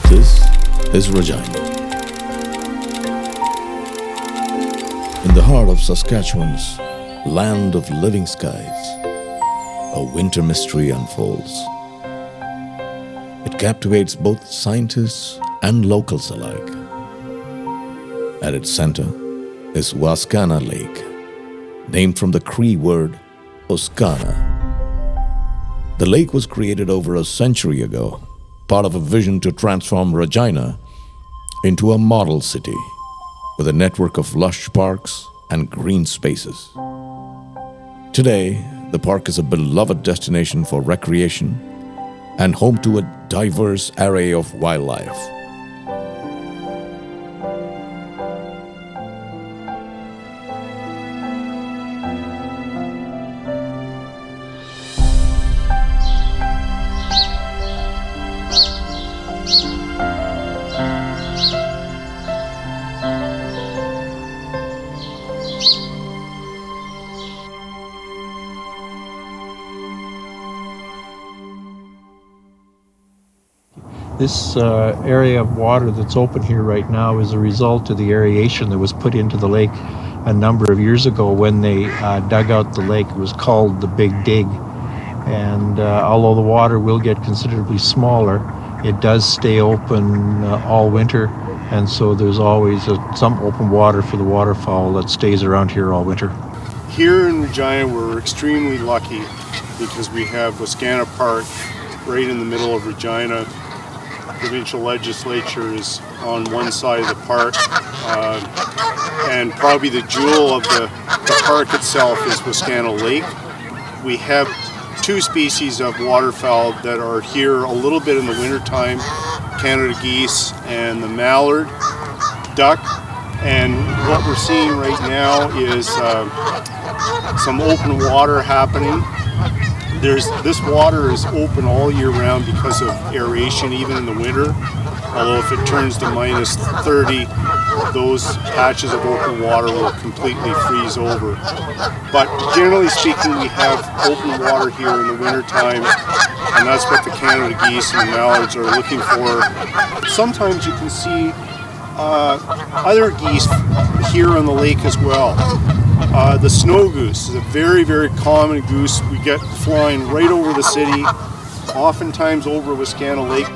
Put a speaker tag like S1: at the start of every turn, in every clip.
S1: This is Regina. In the heart of Saskatchewan's land of living skies, a winter mystery unfolds. It captivates both scientists and locals alike. At its center is Wascana Lake, named from the Cree word OSKANA. The lake was created over a century ago, part of a vision to transform Regina into a model city with a network of lush parks and green spaces. Today, the park is a beloved destination for recreation and home to a diverse array of wildlife.
S2: This area of water that's open here right now is a result of the aeration that was put into the lake a number of years ago when they dug out the lake. It was called the Big Dig. And although the water will get considerably smaller, it does stay open all winter. And so there's always some open water for the waterfowl that stays around here all winter.
S3: Here in Regina, we're extremely lucky because we have Wascana Park right in the middle of Regina. Provincial legislature is on one side of the park, and probably the jewel of the park itself is Wascana Lake. We have two species of waterfowl that are here a little bit in the wintertime, Canada geese and the mallard duck. And what we're seeing right now is some open water happening. This water is open all year round because of aeration, even in the winter. Although if it turns to minus 30, those patches of open water will completely freeze over. But generally speaking, we have open water here in the winter time, and that's what the Canada geese and the mallards are looking for. Sometimes you can see other geese here on the lake as well. The snow goose is a very, very common goose we get flying right over the city, oftentimes over Wascana Lake.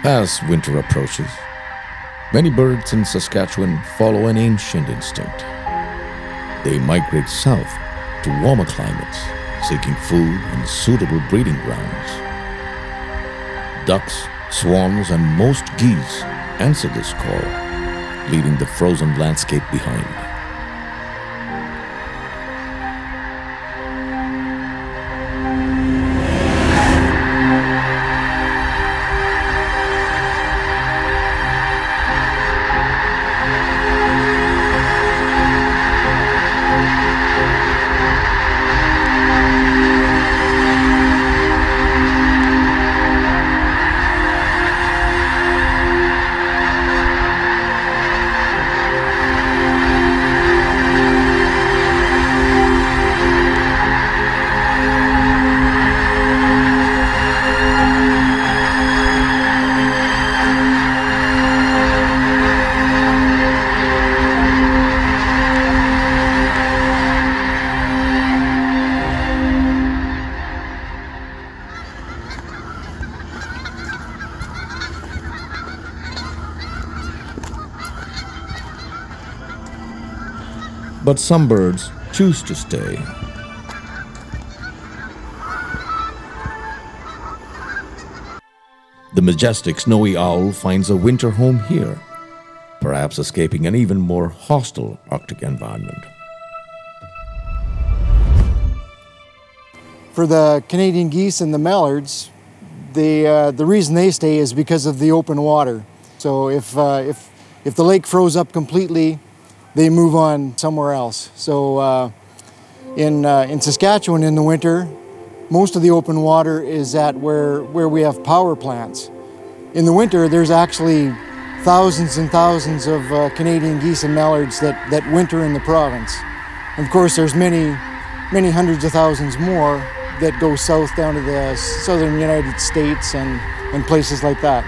S1: As winter approaches, many birds in Saskatchewan follow an ancient instinct. They migrate south to warmer climates, seeking food and suitable breeding grounds. Ducks, swans, and most geese answer this call, leaving the frozen landscape behind. But some birds choose to stay. The majestic snowy owl finds a winter home here, perhaps escaping an even more hostile Arctic environment.
S4: For the Canadian geese and the mallards, the reason they stay is because of the open water. So if the lake froze up completely, they move on somewhere else. So in Saskatchewan in the winter, most of the open water is at where we have power plants. In the winter, there's actually thousands and thousands of Canadian geese and mallards that winter in the province. And of course, there's many hundreds of thousands more that go south down to the southern United States and places like that.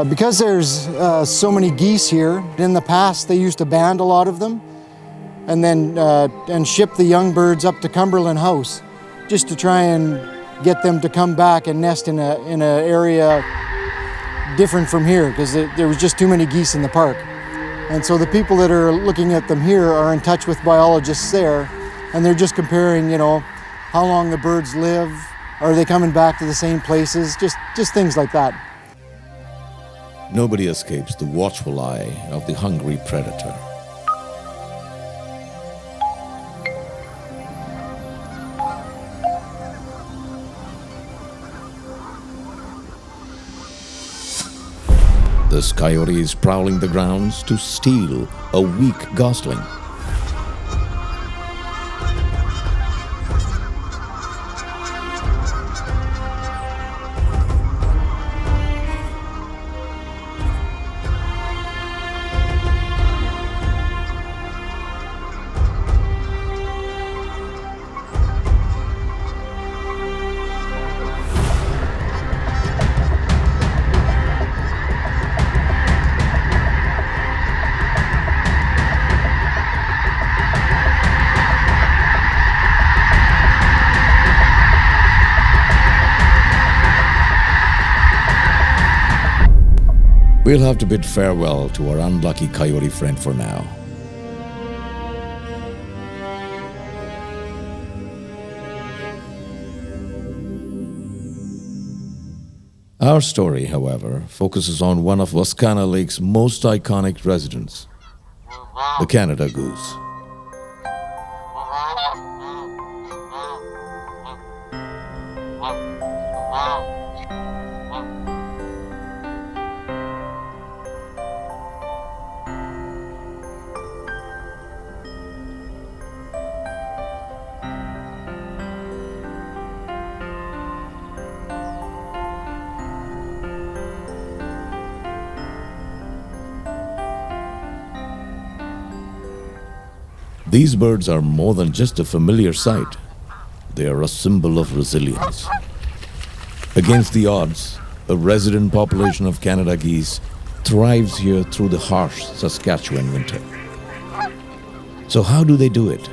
S4: Because there's so many geese here, in the past they used to band a lot of them and then and ship the young birds up to Cumberland House just to try and get them to come back and nest in an area different from here, because there was just too many geese in the park. And so the people that are looking at them here are in touch with biologists there, and they're just comparing, how long the birds live, are they coming back to the same places, just things like that.
S1: Nobody escapes the watchful eye of the hungry predator. This coyote is prowling the grounds to steal a weak gosling. We'll have to bid farewell to our unlucky coyote friend for now. Our story, however, focuses on one of Wascana Lake's most iconic residents, the Canada goose. These birds are more than just a familiar sight. They are a symbol of resilience. Against the odds, a resident population of Canada geese thrives here through the harsh Saskatchewan winter. So how do they do it?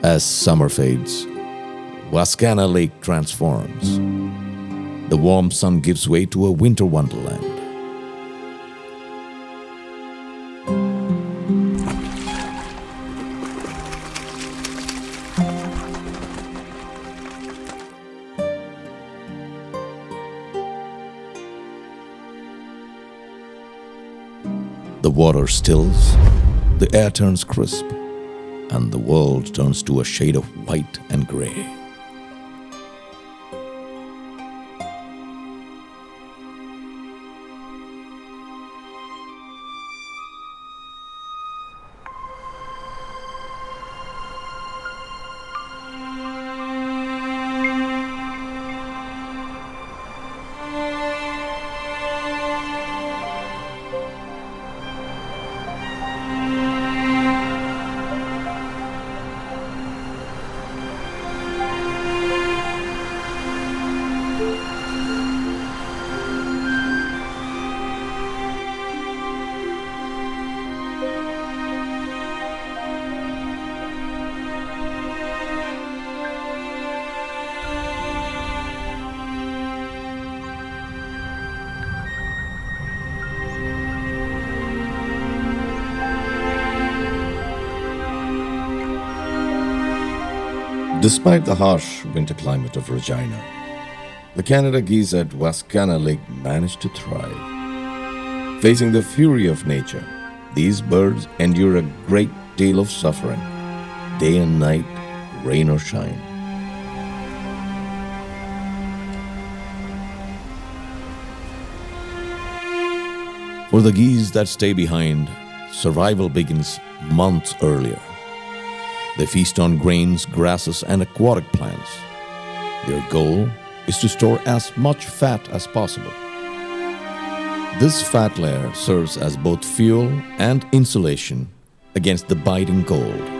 S1: As summer fades, Wascana Lake transforms. The warm sun gives way to a winter wonderland. The water stills, the air turns crisp, and the world turns to a shade of white and gray. Despite the harsh winter climate of Regina, the Canada geese at Wascana Lake managed to thrive. Facing the fury of nature, these birds endure a great deal of suffering, day and night, rain or shine. For the geese that stay behind, survival begins months earlier. They feast on grains, grasses, and aquatic plants. Their goal is to store as much fat as possible. This fat layer serves as both fuel and insulation against the biting cold.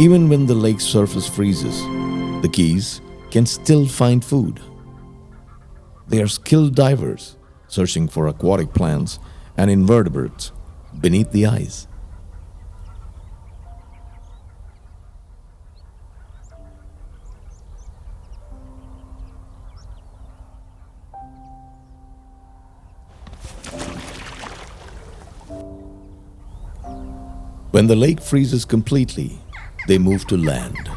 S1: Even when the lake's surface freezes, the geese can still find food. They are skilled divers, searching for aquatic plants and invertebrates beneath the ice. When the lake freezes completely, they move to land,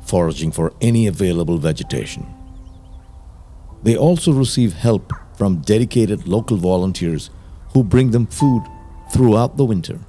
S1: foraging for any available vegetation. They also receive help from dedicated local volunteers who bring them food throughout the winter.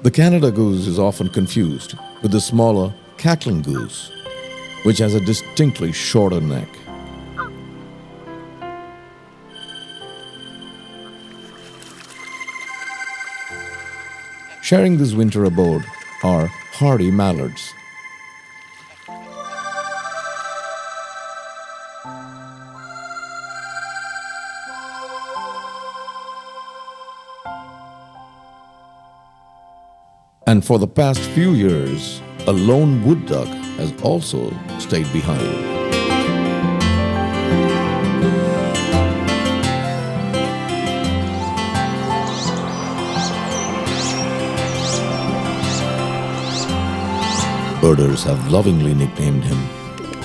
S1: The Canada goose is often confused with the smaller cackling goose, which has a distinctly shorter neck. Sharing this winter abode are hardy mallards. And for the past few years, a lone wood duck has also stayed behind. Birders have lovingly nicknamed him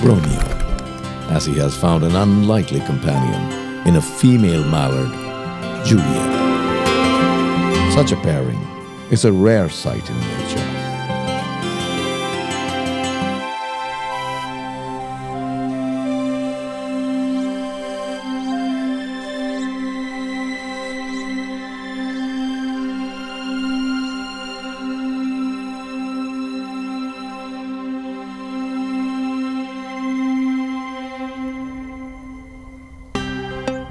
S1: Romeo, as he has found an unlikely companion in a female mallard, Juliet. Such a pairing is a rare sight in nature.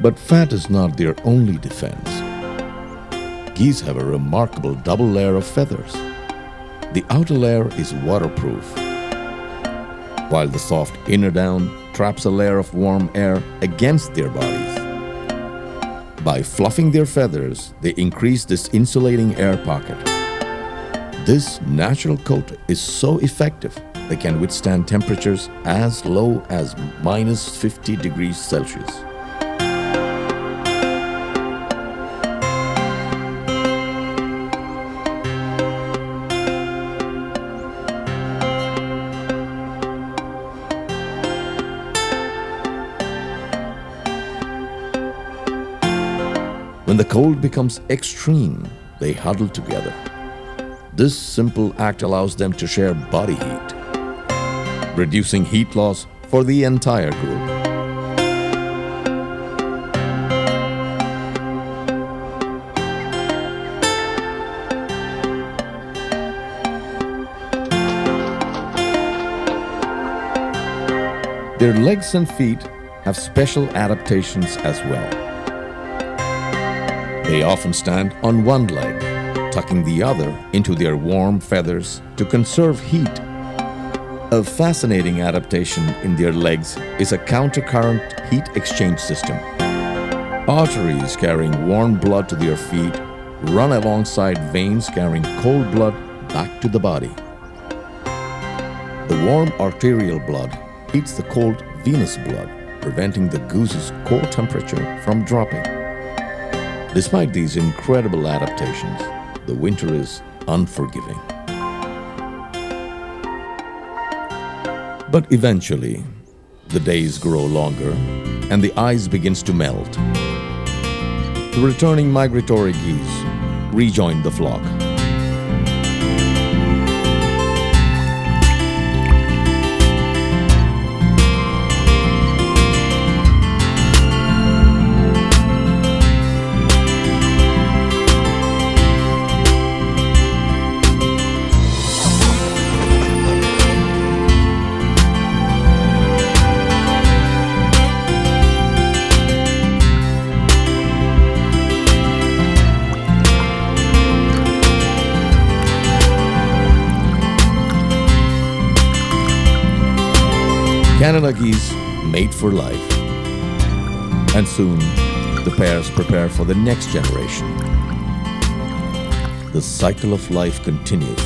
S1: But fat is not their only defense. Geese have a remarkable double layer of feathers. The outer layer is waterproof, while the soft inner down traps a layer of warm air against their bodies. By fluffing their feathers, they increase this insulating air pocket. This natural coat is so effective they can withstand temperatures as low as minus 50 degrees Celsius. When the cold becomes extreme, they huddle together. This simple act allows them to share body heat, reducing heat loss for the entire group. Their legs and feet have special adaptations as well. They often stand on one leg, tucking the other into their warm feathers to conserve heat. A fascinating adaptation in their legs is a countercurrent heat exchange system. Arteries carrying warm blood to their feet run alongside veins carrying cold blood back to the body. The warm arterial blood heats the cold venous blood, preventing the goose's core temperature from dropping. Despite these incredible adaptations, the winter is unforgiving. But eventually, the days grow longer and the ice begins to melt. The returning migratory geese rejoin the flock. Canada geese mate for life, and soon the pairs prepare for the next generation. The cycle of life continues.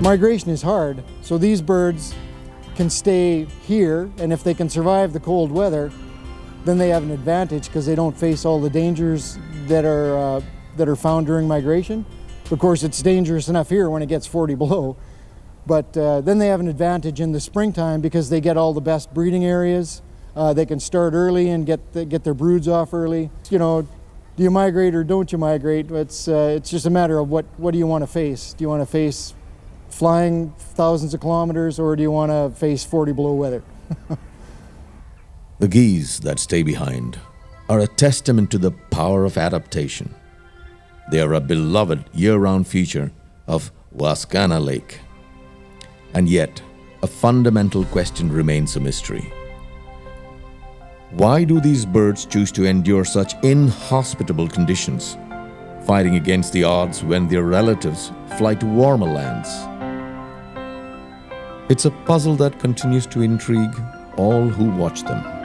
S4: Migration is hard, so these birds can stay here, and if they can survive the cold weather, then they have an advantage because they don't face all the dangers that are found during migration. Of course, it's dangerous enough here when it gets 40 below, but then they have an advantage in the springtime because they get all the best breeding areas. They can start early and get their broods off early. You know, do you migrate or don't you migrate? It's just a matter of what do you want to face? Do you want to face flying thousands of kilometers, or do you want to face 40 below weather?
S1: The geese that stay behind are a testament to the power of adaptation. They are a beloved year-round feature of Wascana Lake. And yet, a fundamental question remains a mystery. Why do these birds choose to endure such inhospitable conditions, fighting against the odds when their relatives fly to warmer lands? It's a puzzle that continues to intrigue all who watch them.